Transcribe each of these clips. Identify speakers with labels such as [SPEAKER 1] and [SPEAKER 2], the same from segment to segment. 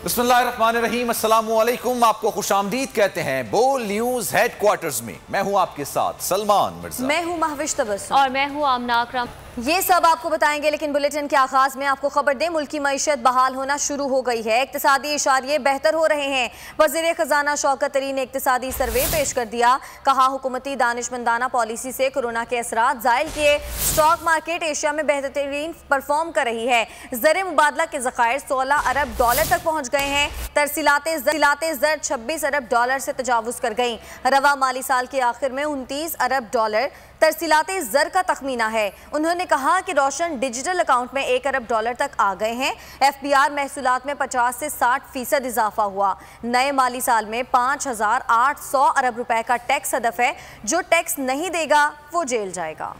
[SPEAKER 1] बिस्मिल्लाहिर्रहमानिर्रहीम, अस्सलामुअलैकुम। आपको खुशामदीद कहते हैं बोल न्यूज हेडक्वार्टर्स में। मैं हूं आपके साथ सलमान मिर्जा,
[SPEAKER 2] मैं हूं महविश तबस्सुम
[SPEAKER 3] और मैं हूं आमना अकरम।
[SPEAKER 2] ये सब आपको बताएंगे, लेकिन बुलेटिन के आगाज में आपको खबर दें, मुल्क की मईशत बहाल होना शुरू हो गई है। इक्तिसादी इशारे बेहतर हो रहे हैं। वज़ीर खजाना शौकत तरीन ने इक्तिसादी सर्वे पेश कर दिया। कहा हुकूमती दानिशमंदाना पॉलिसी से कोरोना के असरात ज़ायल किए। स्टॉक मार्केट एशिया में बेहतरीन परफॉर्म कर रही है। ज़र मुबादला के ज़खायर $16 अरब तक पहुँच गए हैं। तरसीलाते ज़र $26 अरब से तजावुज़ कर गई। रवा माली साल के आखिर में $29 अरब तरसीलाते ज़र का तखमीना है। उन्होंने कहा कि रोशन डिजिटल अकाउंट में $1 अरब तक आ गए हैं। FBR महसूलात में 50 से 60% इजाफा हुआ। नए माली साल में 5,800 अरब रुपए का टैक्स हदफ है। जो टैक्स नहीं देगा वो जेल जाएगा।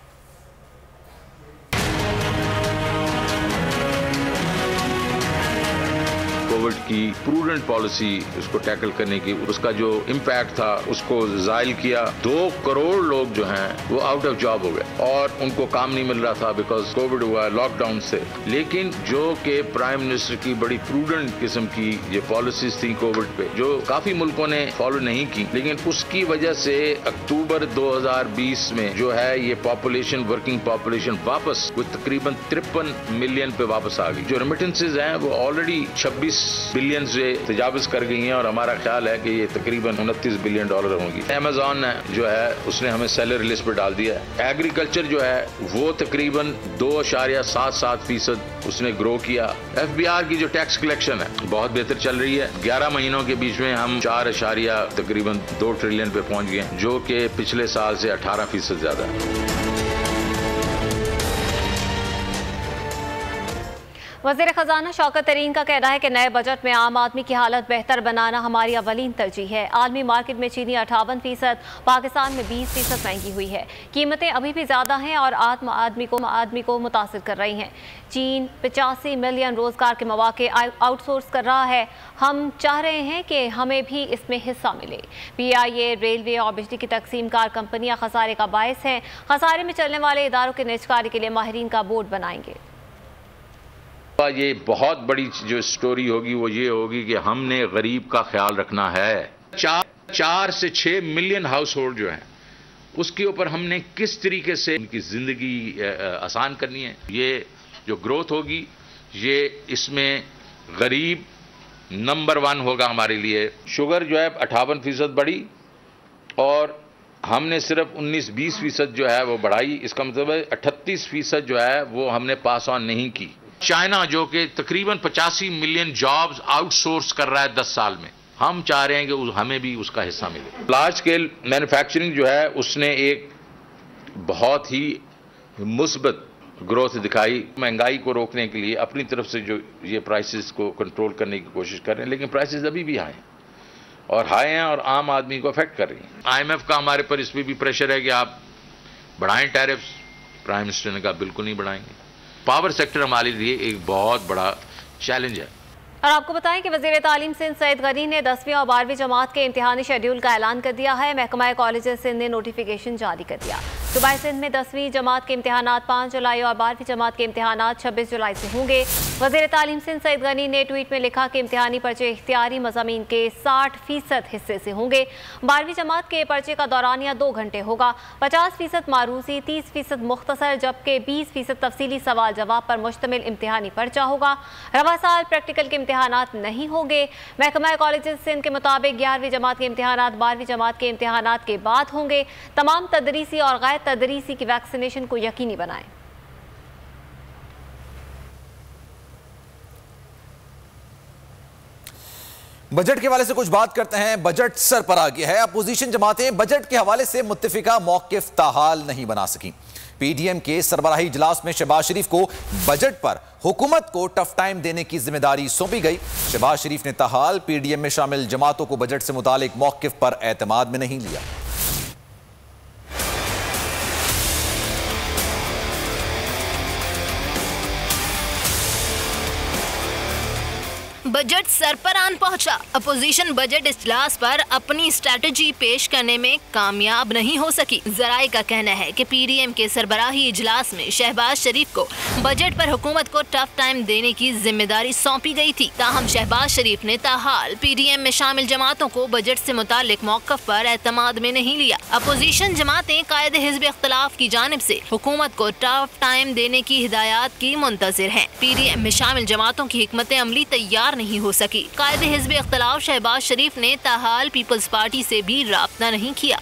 [SPEAKER 4] कोविड की प्रूडेंट पॉलिसी उसको टैकल करने की, उसका जो इम्पैक्ट था उसको जायल किया। 2 करोड़ लोग जो हैं वो आउट ऑफ जॉब हो गए और उनको काम नहीं मिल रहा था बिकॉज कोविड हुआ लॉकडाउन से। लेकिन जो कि प्राइम मिनिस्टर की बड़ी प्रूडेंट किस्म की ये पॉलिसीज थी कोविड पे, जो काफी मुल्कों ने फॉलो नहीं की, लेकिन उसकी वजह से अक्टूबर 2020 में जो है ये पॉपुलेशन, वर्किंग पॉपुलेशन वापस वो तकरीबन 53 मिलियन पे वापस आ गई। जो रेमिटेंसेज हैं वो ऑलरेडी 26 बिलियन से तजावुज कर गई हैं और हमारा ख्याल है कि ये तकरीबन $29 बिलियन होंगी। अमेज़न जो है उसने हमें सैलरी लिस्ट पर डाल दिया है। एग्रीकल्चर जो है वो तकरीबन 2.77% उसने ग्रो किया। FBR की जो टैक्स कलेक्शन है बहुत बेहतर चल रही है। 11 महीनों के बीच में हम 4.2 ट्रिलियन पे पहुंच गए, जो कि पिछले साल से 18% ज्यादा है।
[SPEAKER 3] वज़ीर खजाना शौकत तरीन का कहना है कि नए बजट में आम आदमी की हालत बेहतर बनाना हमारी अवलीन तरजीह है। आलमी मार्केट में चीनी 58%, पाकिस्तान में 20% महंगी हुई है। कीमतें अभी भी ज़्यादा हैं और आम आदमी को मुतासिर कर रही हैं। चीन 85 मिलियन रोज़गार के मौके आउटसोर्स कर रहा है। हम चाह रहे हैं कि हमें भी इसमें हिस्सा मिले। PIA, रेलवे और बिजली की तकसीम कार कंपनियाँ खसारे का बायस हैं। खसारे में चलने वाले इदारों के निजकारी के लिए माहिरीन का बोर्ड बनाएंगे।
[SPEAKER 4] ये बहुत बड़ी जो स्टोरी होगी वो ये होगी कि हमने गरीब का ख्याल रखना है। 4 से 6 मिलियन हाउस होल्ड जो हैं उसके ऊपर हमने किस तरीके से उनकी जिंदगी आसान करनी है। ये जो ग्रोथ होगी ये इसमें गरीब नंबर 1 होगा हमारे लिए। शुगर जो है 58% बढ़ी और हमने सिर्फ 19-20% जो है वो बढ़ाई। इसका मतलब है 38% जो है वो हमने पास ऑन नहीं की। चाइना जो कि तकरीबन 85 मिलियन जॉब्स आउटसोर्स कर रहा है 10 साल में, हम चाह रहे हैं कि हमें भी उसका हिस्सा मिले। लार्ज स्केल मैन्युफैक्चरिंग जो है उसने एक बहुत ही मुस्बत ग्रोथ दिखाई। महंगाई को रोकने के लिए अपनी तरफ से जो ये प्राइसेस को कंट्रोल करने की कोशिश कर रहे हैं, लेकिन प्राइसेस अभी भी हाई हैं और आम आदमी को अफेक्ट कर रही हैं। IMF का हमारे पर इस पर भी प्रेशर है कि आप बढ़ाएं टैरिफ्स। प्राइम मिनिस्टर ने कहा बिल्कुल नहीं बढ़ाएंगे। पावर सेक्टर हमारे लिए एक बहुत बड़ा चैलेंज है।
[SPEAKER 3] और आपको बताएं कि वज़ीर तालीम सिंध सईद गनी ने 10वीं और 12वीं जमात के इम्तिहानी शेड्यूल का ऐलान कर दिया है। महकमा कॉलेज सिंध ने नोटिफिकेशन जारी कर दिया। सूबाई सिंध में 10वीं जमात के इम्तिहानात 5 जुलाई और 12वीं जमात के इम्तिहानात 26 जुलाई से होंगे। वज़ीर तालीम सिंध सईद गनी ने ट्वीट में लिखा कि इम्तिहानी पर्चे इख्तियारी मज़ामीन के 60% हिस्से से होंगे। 12वीं जमात के पर्चे का दौरानिया 2 घंटे होगा। 50% मारूसी, 30% मुख्तसर जबकि 20% तफसीली सवाल जवाब पर मुश्तमिल इम्तिहानी पर्चा होगा। रवा साल प्रैक्टिकल के इम्तिहानात नहीं होंगे। महकमा कॉलेज सिंध के मुताबिक 11वीं जमात के इम्तिहानात 12वीं जमात के इम्तिहानात के बाद होंगे। तमाम तदरीसी और गैर तदरीसी की वैक्सीनेशन को यकीनी बनाएं।
[SPEAKER 1] बजट के हवाले से कुछ बात करते हैं। बजट सर पर आ गया है। अपोजिशन जमातें बजट के हवाले से मुत्तफिका मौकिफ ताहाल नहीं बना सकी। PDM के सरबराही इजलास में शहबाज शरीफ को बजट पर हुकूमत को टफ टाइम देने की जिम्मेदारी सौंपी गई। शहबाज शरीफ ने ताहाल PDM में शामिल जमातों को बजट से मुतालिक मौकिफ पर एतमाद में नहीं लिया।
[SPEAKER 5] बजट सरपरान पहुंचा। अपोजिशन बजट इजलास पर अपनी स्ट्रेटजी पेश करने में कामयाब नहीं हो सकी। जराए का कहना है कि पीडीएम के सरबराही इजलास में शहबाज शरीफ को बजट पर हुकूमत को टफ टाइम देने की जिम्मेदारी सौंपी गई थी। ताहम शहबाज शरीफ ने ताहाल पीडीएम में शामिल जमातों को बजट से मुतालिक मौक़िफ़ पर एतमाद में नहीं लिया। अपोजिशन जमातें कायदे हिज़्ब इख्तिलाफ की जानिब से हुकूमत को टफ टाइम देने की हिदायत की मुंतज़िर हैं। पीडीएम में शामिल जमातों की हिकमत अमली तैयार नहीं हो सकी। कायदे हिज़्ब इख्तिलाफ शहबाज शरीफ ने ताहाल पीपल्स पार्टी से भी राब्ता नहीं किया।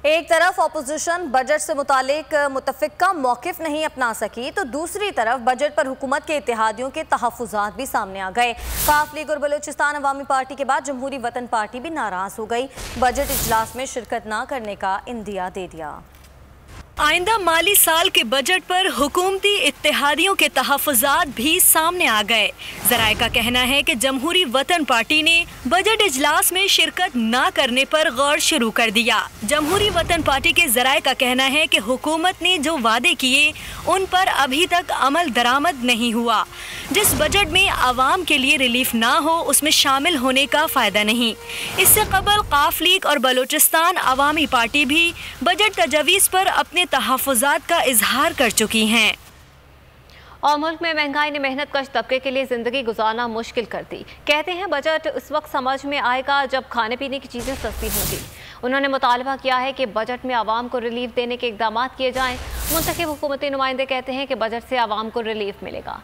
[SPEAKER 2] एक तरफ अपोजिशन बजट से मुतालिक मुतफ़िक़ा मौक़िफ़ नहीं अपना सकी तो दूसरी तरफ बजट पर हुकूमत के इत्तेहादियों के तहफ़्फ़ुज़ात भी सामने आ गए। काफ लीग और बलूचिस्तान अवामी पार्टी के बाद जमहूरी वतन पार्टी भी नाराज़ हो गई। बजट इजलास में शिरकत न करने का इंदिया दे दिया।
[SPEAKER 5] आइंदा माली साल के बजट पर हुकूमती इत्तेहादियों के तहफ़्फ़ुज़ात भी सामने आ गए। ज़राए का कहना है कि जमहूरी वतन पार्टी ने बजट इजलास में शिरकत न करने पर गौर शुरू कर दिया। जमहूरी वतन पार्टी के ज़राए का कहना है कि हुकूमत ने जो वादे किए उन पर अभी तक अमल दरामद नहीं हुआ। जिस बजट में आवाम के लिए रिलीफ ना हो उसमें शामिल होने का फ़ायदा नहीं। इससे कबल काफ लीग और बलूचिस्तान अवामी पार्टी भी बजट तजवीज़ पर अपने तहफ़्फ़ुज़ात का इजहार कर चुकी हैं।
[SPEAKER 3] और मुल्क में महंगाई ने मेहनत कश तबके के लिए ज़िंदगी गुजारना मुश्किल कर दी। कहते हैं बजट उस वक्त समझ में आएगा जब खाने पीने की चीज़ें सस्ती होंगी। उन्होंने मुतालबा किया है कि बजट में आवाम को रिलीफ देने के इक़दाम किए जाएँ। मुंतखब हुकूमती नुमाइंदे कहते हैं कि बजट से आवाम को रिलीफ मिलेगा।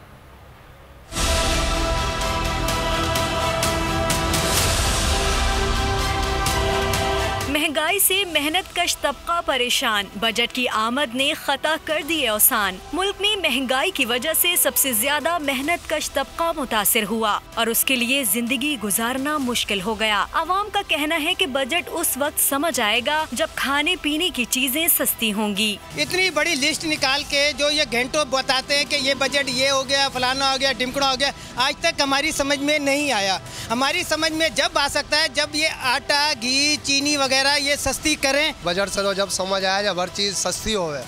[SPEAKER 5] महंगाई से मेहनत कश तबका परेशान। बजट की आमद ने खता कर दिए आसान। मुल्क में महंगाई की वजह से सबसे ज्यादा मेहनत कश तबका मुतासिर हुआ और उसके लिए जिंदगी गुजारना मुश्किल हो गया। आवाम का कहना है कि बजट उस वक्त समझ आएगा जब खाने पीने की चीजें सस्ती होंगी।
[SPEAKER 6] इतनी बड़ी लिस्ट निकाल के जो ये घंटों बताते हैं कि ये बजट ये हो गया, फलाना हो गया, ढिमकड़ा हो गया, आज तक हमारी समझ में नहीं आया। हमारी समझ में जब आ सकता है जब ये आटा, घी, चीनी वगैरह ये सस्ती करें।
[SPEAKER 7] बजट से तो जब समझ आया जब हर चीज़ सस्ती होवे,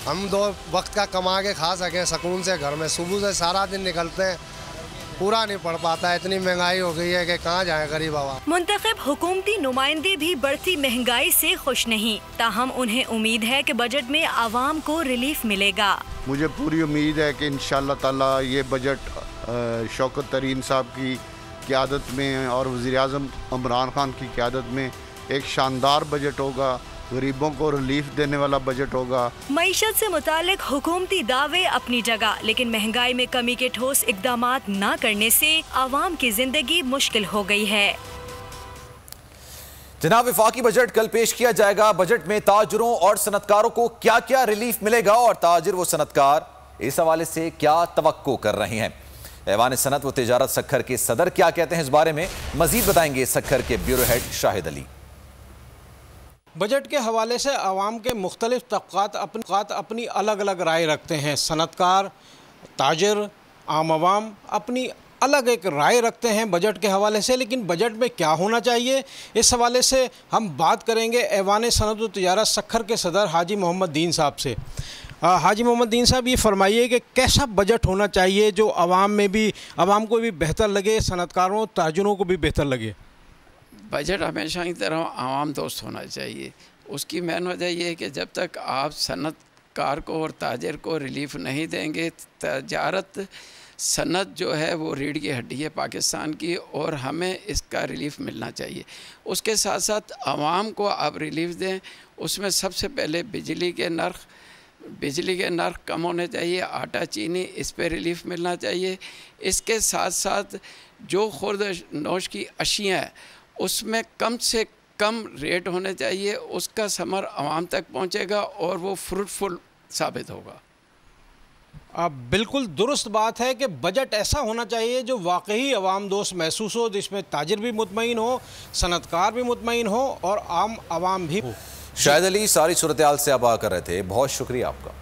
[SPEAKER 7] हम 2 वक्त का कमा के खा सकें सुकून से घर में। सुबह से सारा दिन निकलते हैं, पूरा नहीं पड़ पाता। इतनी महंगाई हो गई है कि कहाँ जाए गरीब आवाम।
[SPEAKER 5] मुंतखब हुकूमती नुमाइंदे भी बढ़ती महंगाई से खुश नहीं। ताहम उन्हें उम्मीद है कि बजट में आवाम को रिलीफ मिलेगा।
[SPEAKER 8] मुझे पूरी उम्मीद है कि इंशाअल्लाह ताला ये बजट शौकत तरीन साहब की क़यादत में और वज़ीर-ए-आज़म इमरान खान की क़यादत में एक शानदार बजट होगा, गरीबों को रिलीफ देने वाला बजट होगा।
[SPEAKER 5] मईशत से मुतालिक हुकूमती दावे अपनी जगह, लेकिन महंगाई में कमी के ठोस इक़दामात न करने से आवाम की जिंदगी मुश्किल हो गई है।
[SPEAKER 1] जनाब, वफाकी बजट कल पेश किया जाएगा। बजट में ताजरों और सनतकारों को क्या क्या रिलीफ मिलेगा और ताजिर व सनतकार इस हवाले से क्या तवक्को कर रहे हैं। ऐवान सनत व तिजारत सक्खर के सदर क्या कहते हैं इस बारे में मजीद बताएंगे सक्खर के bureau head Shahid Ali.
[SPEAKER 9] Budget के हवाले से आवाम के मुख्तलिफ तबक़ात अपनी अलग अलग राय रखते हैं। सनतकार, ताजिर, आम आवाम अपनी अलग एक राय रखते हैं बजट के हवाले से। लेकिन बजट में क्या होना चाहिए इस हवाले से हम बात करेंगे ऐवान सनत व तिजारत सक्खर के सदर हाजी मोहम्मद दीन साहब से। हाजी मोहम्मद दीन साहब, ये फरमाइए कि कैसा बजट होना चाहिए जो आवाम को भी बेहतर लगे, सनतकारों, ताजिरों को भी बेहतर लगे।
[SPEAKER 10] बजट हमेशा की तरह आवाम दोस्त होना चाहिए। उसकी मेन वजह यह है कि जब तक आप सनतकार को और ताजिर को रिलीफ नहीं देंगे, तजारत सनत जो है वो रीढ़ की हड्डी है पाकिस्तान की और हमें इसका रिलीफ मिलना चाहिए। उसके साथ साथ आवाम को आप रिलीफ दें। उसमें सबसे पहले बिजली के नर्ख कम होने चाहिए, आटा, चीनी, इस पे रिलीफ मिलना चाहिए। इसके साथ साथ जो खुर्द नोश की अशियाँ हैं उसमें कम से कम रेट होने चाहिए। उसका समर आवाम तक पहुंचेगा और वो फ्रूटफुल साबित होगा।
[SPEAKER 9] बिल्कुल दुरुस्त बात है कि बजट ऐसा होना चाहिए जो वाकई अवाम दोस्त महसूस हो, जिसमें ताजिर भी मुतमईन हो, सनतकार भी मुतमईन हो और आम आवाम भी हो।
[SPEAKER 1] शाहिद अली सारी सूरत हाल से आगाह कर रहे थे, बहुत शुक्रिया आपका।